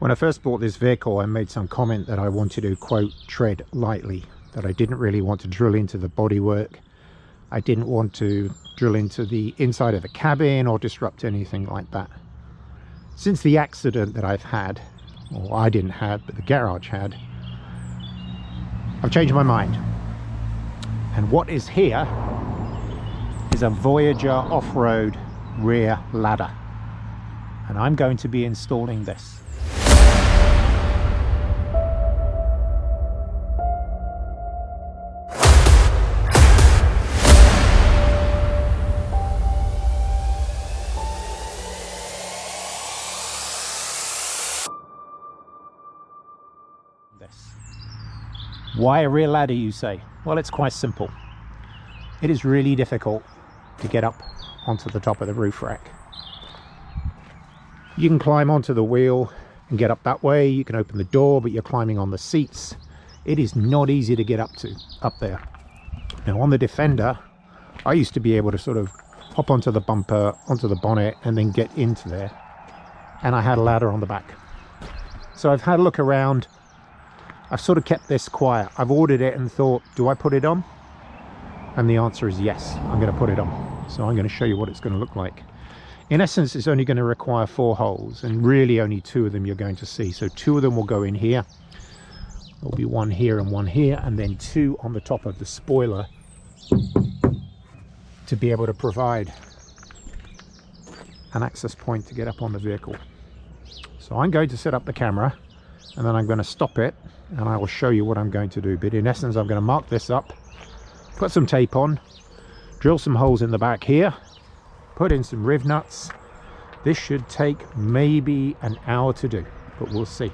When I first bought this vehicle, I made some comment that I wanted to, quote, tread lightly, that I didn't really want to drill into the bodywork. I didn't want to drill into the inside of the cabin or disrupt anything like that. Since the accident that I've had, or I didn't have, but the garage had, I've changed my mind. And what is here is a Voyager Offroad rear ladder. And I'm going to be installing this. Why a rear ladder, you say? Well, it's quite simple. It is really difficult to get up onto the top of the roof rack. You can climb onto the wheel and get up that way. You can open the door, but you're climbing on the seats. It is not easy to get up there. Now on the Defender, I used to be able to sort of hop onto the bumper, onto the bonnet, and then get into there. And I had a ladder on the back. So I've had a look around. I've sort of kept this quiet. I've ordered it and thought, do I put it on? And the answer is yes, I'm going to put it on. So I'm going to show you what it's going to look like. In essence, it's only going to require 4 holes, and really only 2 of them you're going to see. So 2 of them will go in here. There'll be 1 here and 1 here, and then 2 on the top of the spoiler to be able to provide an access point to get up on the vehicle. So I'm going to set up the camera, and then I'm going to stop it, and I will show you what I'm going to do. But in essence, I'm going to mark this up, put some tape on, drill some holes in the back here, put in some riv nuts. This should take maybe an hour to do, but we'll see.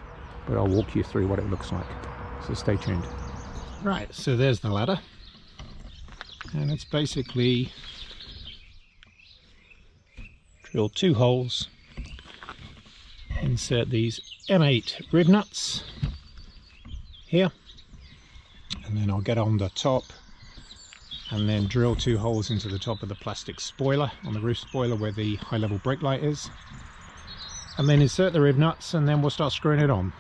But I'll walk you through what it looks like, so stay tuned. Right, so there's the ladder, and it's basically drill 2 holes, insert these M8 riv nuts here, and then I'll get on the top and then drill 2 holes into the top of the plastic spoiler on the roof spoiler where the high level brake light is, and then insert the riv nuts, and then we'll start screwing it on.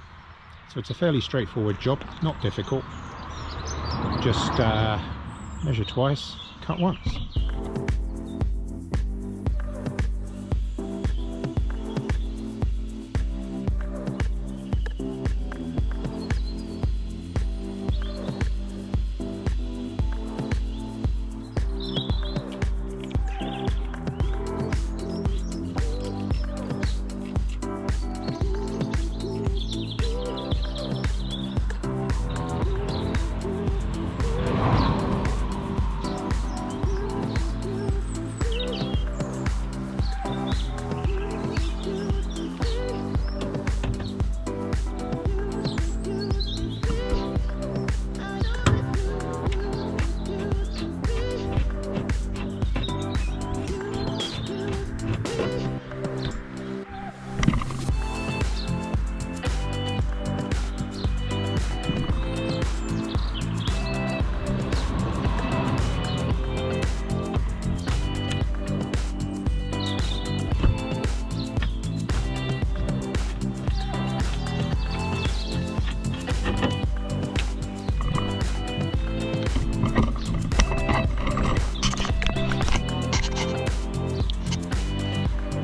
So it's a fairly straightforward job, not difficult. Just measure twice, cut once.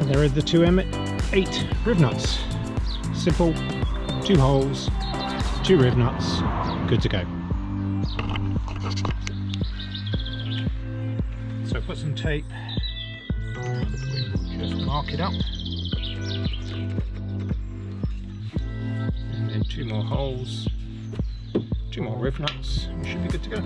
There are the 2 M8 riv nuts. Simple, 2 holes, 2 riv nuts, good to go. So put some tape, just mark it up, and then 2 more holes, 2 more riv nuts, we should be good to go.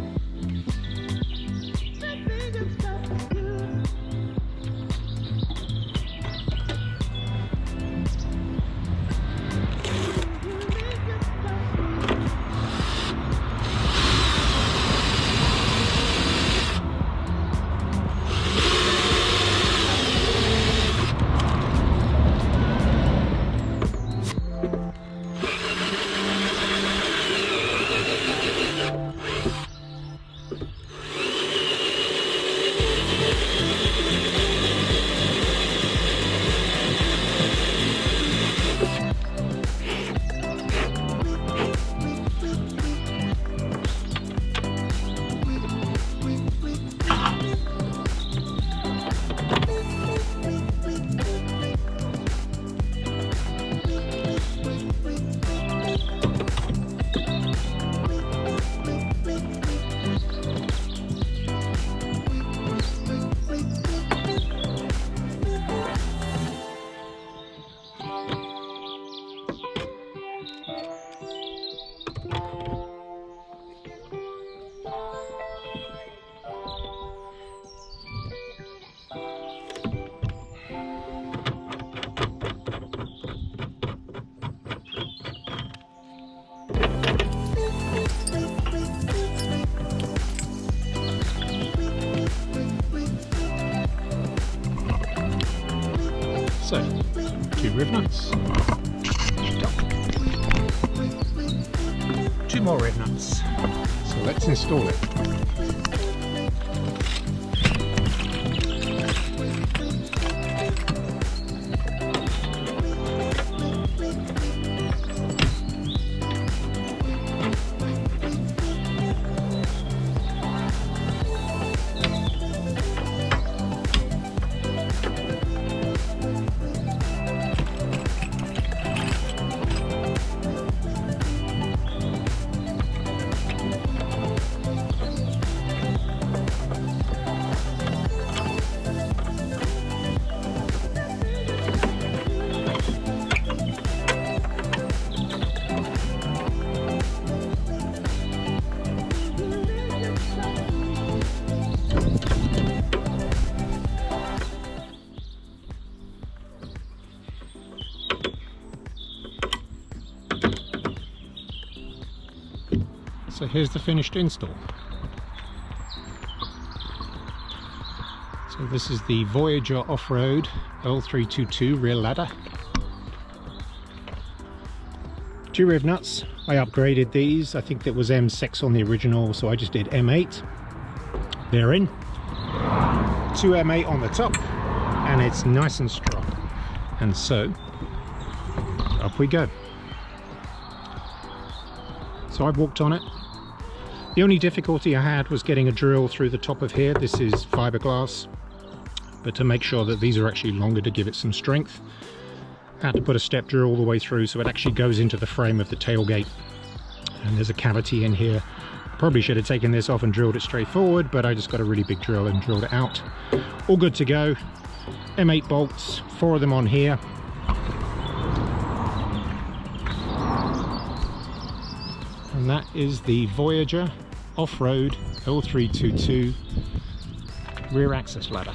rivnuts. 2 more rivnuts. So let's install it. So here's the finished install. So this is the Voyager Offroad L322 rear ladder. 2 rivnuts. I upgraded these. I think that was M6 on the original, so I just did M8. They're in. 2 M8 on the top, and it's nice and strong. And so, up we go. So I've walked on it. The only difficulty I had was getting a drill through the top of here. This is fiberglass, but to make sure that these are actually longer to give it some strength, I had to put a step drill all the way through so it actually goes into the frame of the tailgate. And there's a cavity in here. Probably should have taken this off and drilled it straight forward, but I just got a really big drill and drilled it out. All good to go. M8 bolts, 4 of them on here. And that is the Voyager Offroad L322 rear access ladder.